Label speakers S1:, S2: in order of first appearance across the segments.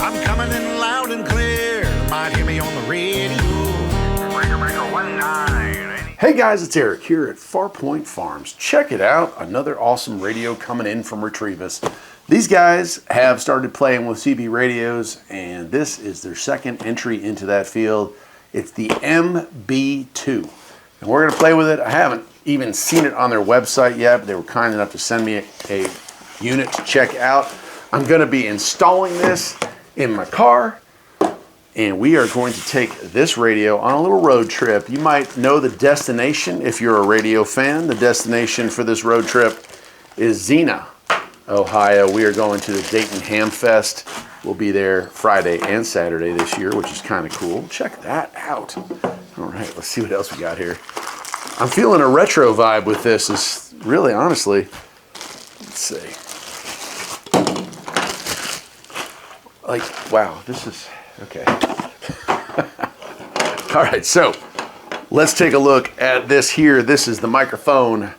S1: I'm coming in loud and clear. Might hear me on the radio.
S2: Hey guys, it's Eric here at Farpoint Farms. Check it out, another awesome radio coming in from Retevis. These guys have started playing with CB radios, and this is their second entry into that field. It's the MB2, and we're going to play with it. I haven't even seen it on their website yet, but they were kind enough to send me a unit to check out. I'm going to be installing this in my car, and we are going to take this radio on a little road trip. You might know the destination if you're a radio fan. The destination for this road trip is Xena, Ohio. We are going to the Dayton Hamfest. We'll be there Friday and Saturday this year, which is kind of cool. Check that out. All right, let's see what else we got here. I'm feeling a retro vibe with this. Is really, honestly, let's see. Like, wow, this is, okay. All right, so let's take a look at this here. This is the microphone,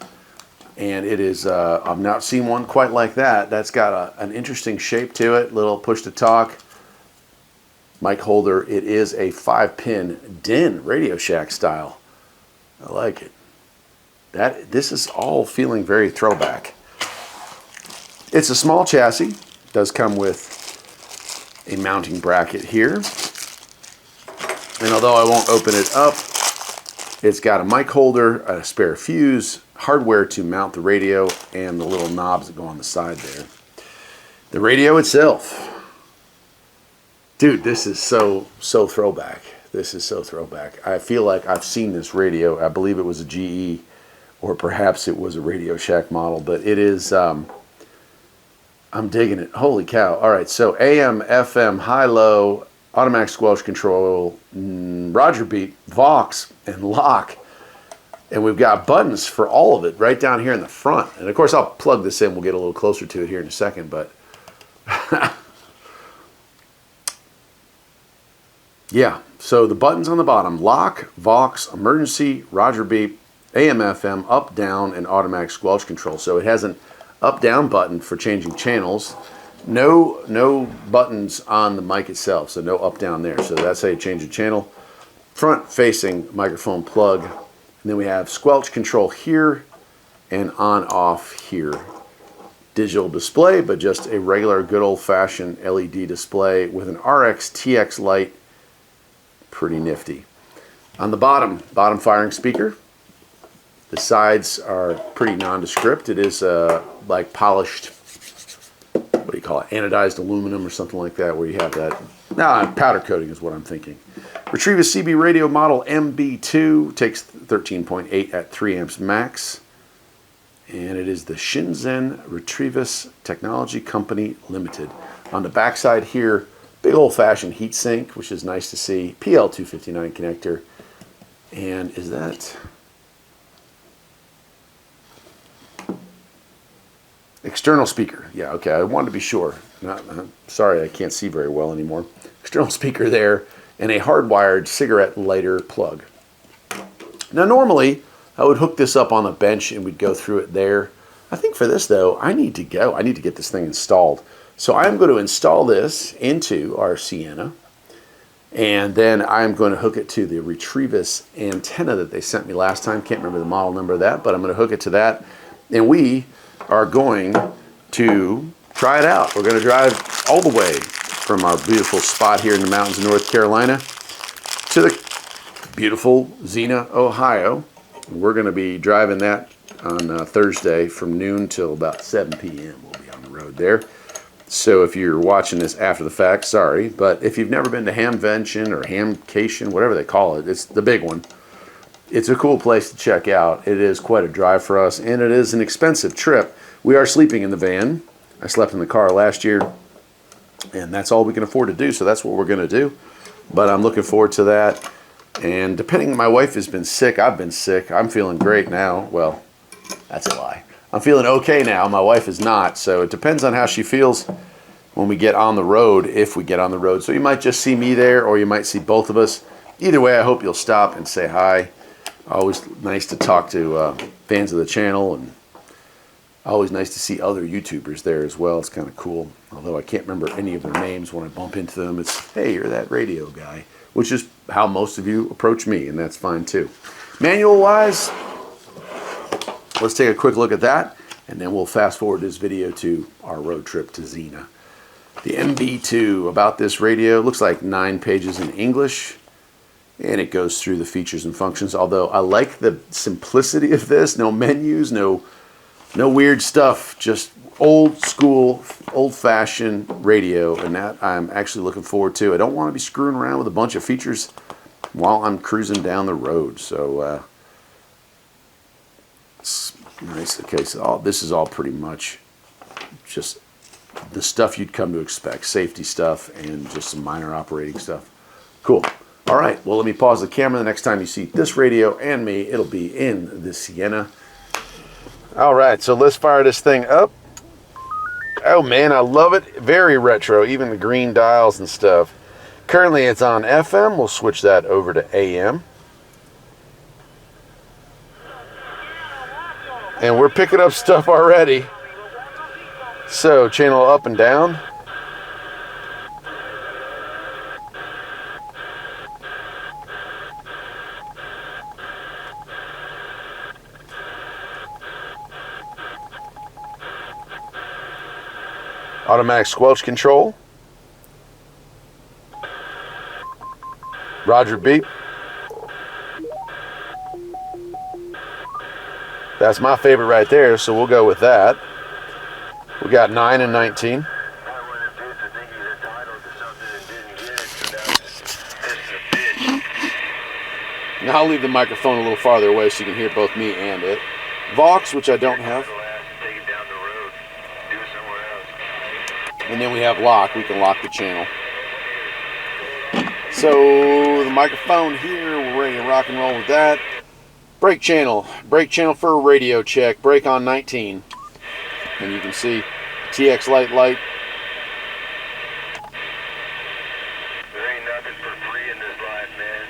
S2: and it is, I've not seen one quite like that. That's got an interesting shape to it, little push to talk mic holder. It is a 5-pin DIN Radio Shack style. I like it. This is all feeling very throwback. It's a small chassis. It does come with a mounting bracket here. And although I won't open it up, it's got a mic holder, a spare fuse, hardware to mount the radio, and the little knobs that go on the side there. The radio itself. Dude, this is so throwback. This is so throwback. I feel like I've seen this radio. I believe it was a GE, or perhaps it was a Radio Shack model, but it is, I'm digging it. Holy cow. All right, so AM, FM, high-low, automatic squelch control, Roger beat, Vox, and lock. And we've got buttons for all of it right down here in the front. And of course, I'll plug this in. We'll get a little closer to it here in a second, but yeah. So the buttons on the bottom: lock, Vox, emergency, Roger beep, AM, FM, up, down, and automatic squelch control. So it has an up-down button for changing channels. No buttons on the mic itself, so no up-down there. So that's how you change the channel. Front-facing microphone plug. And then we have squelch control here and on-off here. Digital display, but just a regular good old-fashioned LED display with an RX TX light. Pretty nifty. On the bottom firing speaker. The sides are pretty nondescript. It is like polished, what do you call it, anodized aluminum or something like that, where you have that, powder coating is what I'm thinking. Retevis CB radio model MB2, takes 13.8 at 3 amps max, and it is the Shenzhen Retevis Technology Company Limited. On the backside here, big old-fashioned heat sink, which is nice to see. PL259 connector, and is that external speaker? Yeah, okay, I wanted to be sure. Sorry, I can't see very well anymore. External speaker there, and a hardwired cigarette lighter plug. Now, normally, I would hook this up on the bench and we'd go through it there. I think for this, though, I need to get this thing installed. So I'm going to install this into our Sienna, and then I'm going to hook it to the Retevis antenna that they sent me last time. Can't remember the model number of that, but I'm going to hook it to that, and we are going to try it out. We're going to drive all the way from our beautiful spot here in the mountains of North Carolina to the beautiful Xena, Ohio. We're going to be driving that on Thursday from noon till about 7 p.m. We'll be on the road there. So if you're watching this after the fact, sorry, but if you've never been to Hamvention or Hamcation, whatever they call it, it's the big one. It's a cool place to check out. It is quite a drive for us, and it is an expensive trip. We are sleeping in the van. I slept in the car last year, and that's all we can afford to do, so that's what we're going to do. But I'm looking forward to that. And depending, my wife has been sick. I've been sick. I'm feeling great now. Well, that's a lie. I'm feeling okay now. My wife is not. So it depends on how she feels when we get on the road, if we get on the road. So you might just see me there, or you might see both of us. Either way, I hope you'll stop and say hi. Always nice to talk to fans of the channel and Always nice to see other YouTubers there as well. It's kind of cool. Although I can't remember any of their names when I bump into them. It's, hey, you're that radio guy. Which is how most of you approach me, and that's fine too. Manual-wise, let's take a quick look at that, and then we'll fast forward this video to our road trip to Xena. The MB2, about this radio, looks like 9 pages in English, and it goes through the features and functions. Although I like the simplicity of this. No menus, no weird stuff, just old school, old-fashioned radio, and that I'm actually looking forward to. I don't want to be screwing around with a bunch of features while I'm cruising down the road. So it's nice. Okay, so this is all pretty much just the stuff you'd come to expect. Safety stuff and just some minor operating stuff. Cool. All right, well, let me pause the camera. The next time you see this radio and me, it'll be in the Sienna. All right, so let's fire this thing up. Oh man, I love it. Very retro, even the green dials and stuff. Currently it's on FM. We'll switch that over to AM. And we're picking up stuff already. So, channel up and down. Automatic squelch control. Roger beep. That's my favorite right there, so we'll go with that. We got 9 and 19. Now I'll leave the microphone a little farther away so you can hear both me and it. Vox, which I don't have. And then we have lock. We can lock the channel. So the microphone here, we're ready to rock and roll with that. Brake channel. Brake channel for a radio check. Brake on 19. And you can see TX light.
S3: There ain't nothing for free in this life, man.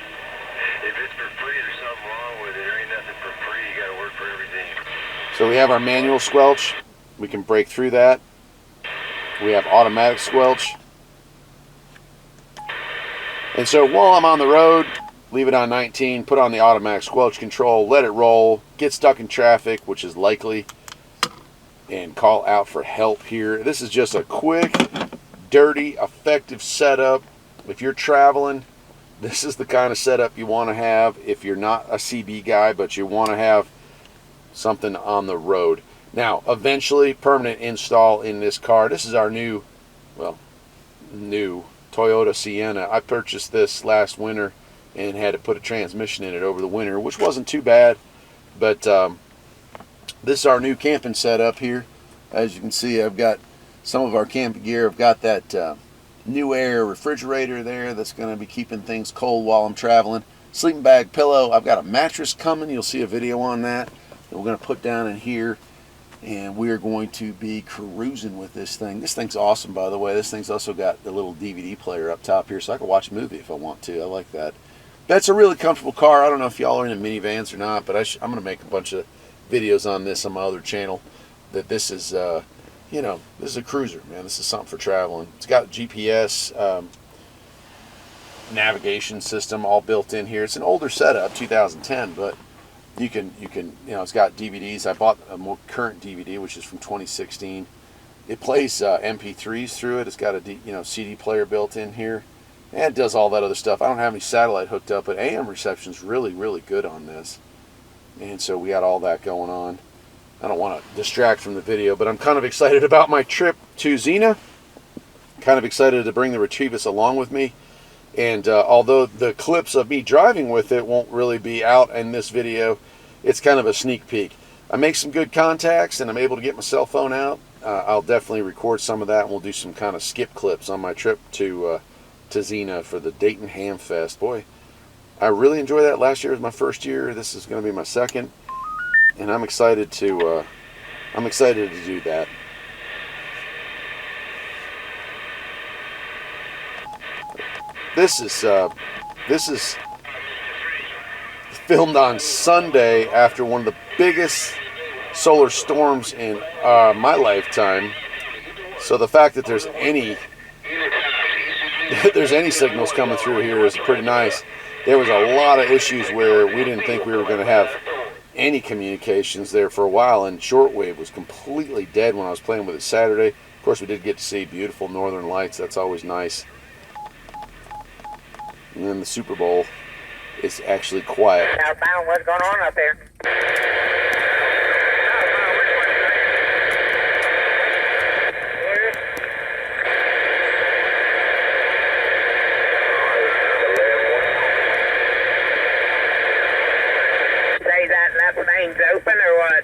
S3: If it's for free, there's something wrong with it. There ain't nothing for free. You gotta work for everything.
S2: So we have our manual squelch. We can break through that. We have automatic squelch. And so while I'm on the road, leave it on 19, put on the automatic squelch control, let it roll, get stuck in traffic, which is likely, and call out for help here. This is just a quick, dirty, effective setup. If you're traveling, this is the kind of setup you want to have if you're not a CB guy, but you want to have something on the road. Now, eventually, permanent install in this car. This is our new Toyota Sienna. I purchased this last winter and had to put a transmission in it over the winter, which wasn't too bad. But this is our new camping setup here. As you can see, I've got some of our camping gear. I've got that New Air refrigerator there that's going to be keeping things cold while I'm traveling. Sleeping bag, pillow. I've got a mattress coming. You'll see a video on that we're going to put down in here. And we are going to be cruising with this thing. This thing's awesome, by the way. This thing's also got the little DVD player up top here, so I can watch a movie if I want to. I like that. That's a really comfortable car. I don't know if y'all are into minivans or not, but I'm going to make a bunch of videos on this on my other channel. That this is, this is a cruiser, man. This is something for traveling. It's got GPS navigation system all built in here. It's an older setup, 2010, but you can, it's got DVDs. I bought a more current DVD, which is from 2016. It plays MP3s through it. It's got a CD player built in here, and it does all that other stuff. I don't have any satellite hooked up, but AM reception's really, really good on this. And so we got all that going on. I don't want to distract from the video, but I'm kind of excited about my trip to Xena. Kind of excited to bring the Retevis along with me. And although the clips of me driving with it won't really be out in this video, it's kind of a sneak peek. I make some good contacts and I'm able to get my cell phone out. I'll definitely record some of that, and we'll do some kind of skip clips on my trip to Xena for the Dayton Ham Fest. Boy, I really enjoyed that. Last year was my first year. This is going to be my second, and I'm excited to do that. This is filmed on Sunday after one of the biggest solar storms in my lifetime. So the fact that there's any signals coming through here is pretty nice. There was a lot of issues where we didn't think we were going to have any communications there for a while, and shortwave was completely dead when I was playing with it Saturday. Of course, we did get to see beautiful northern lights. That's always nice. And then the Super Bowl is actually quiet.
S4: Southbound, what's going on up there? Say that left lane's open or what?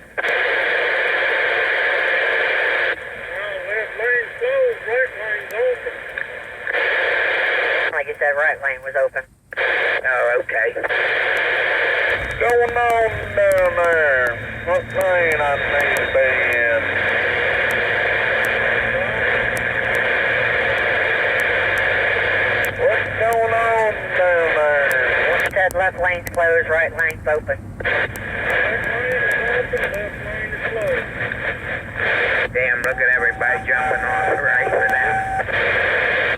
S5: Left lane's closed, right lane's open.
S4: Like you said, right lane was open. Oh, okay.
S3: Going on down there? What lane I need to be in? What's going on down there?
S4: Said left lane's closed, right lane's open.
S5: Right lane is open, left lane is closed.
S4: Damn, look at everybody jumping off the right for that.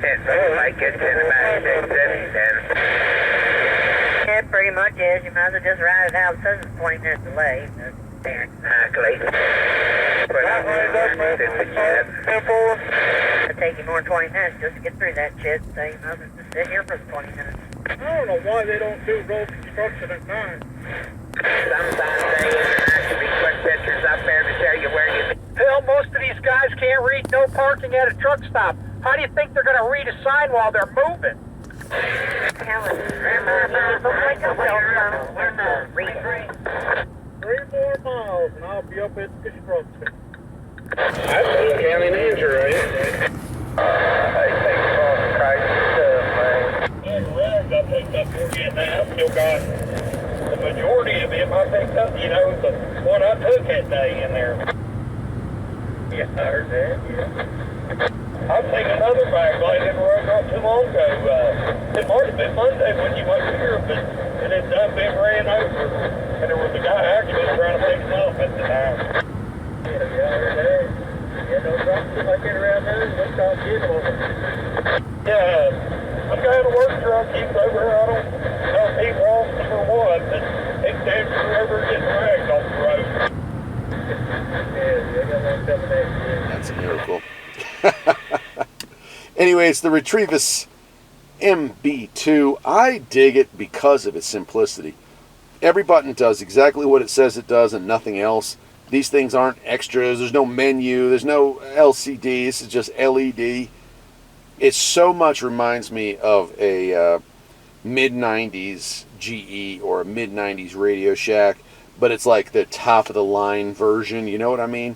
S4: It looks like it's in about 6:10. It pretty much is. You might as well just ride it out. It says it's 20 minutes delay. Exactly. Put on 57. It'll take you more than 20 minutes just to get through that shit. So you might as well just sit here for 20 minutes.
S5: I don't know why they don't do road construction at night.
S4: Sometimes they actually put pictures up there to show you where you...
S6: Hell, most of these guys can't read no parking at a truck stop. How do you think they're going to read a sign while they're moving?
S5: 3 more miles and I'll be up at construction.
S3: That's the county manager, right? They take off the crazy stuff, man.
S5: And well, got picked up for you now. Still got the majority of him I picked up, you know, the one I took that day in there. Yeah, I heard that, yeah. I've taken another bag blade in the road not too long ago. It might have been Monday when you went here, but it had done been ran over. And there was a guy actually trying to pick him up at the time. Yeah, I heard that. Yeah, no problem. If I get around there, let's talk to him. Yeah, some guy in a work truck, he's over here. I don't know if he walks or what, but he's down forever getting dragged off the road. Yeah, I got one coming next year.
S2: That's a miracle. Anyway, it's the Retevis MB2. I dig it because of its simplicity. Every button does exactly what it says it does and nothing else. These things aren't extras. There's no menu. There's no LCD. This is just LED. It so much reminds me of a mid-90s GE or a mid-90s Radio Shack, but it's like the top-of-the-line version. You know what I mean?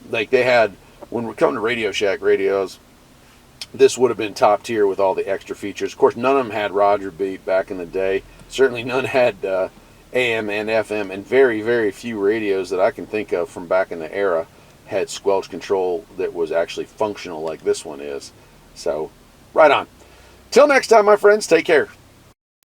S2: Like they had, when we're coming to Radio Shack radios, this would have been top tier with all the extra features. Of course, none of them had Roger Beat back in the day. Certainly none had AM and FM, and very, very few radios that I can think of from back in the era had squelch control that was actually functional like this one is. So, right on. Till next time, my friends, take care.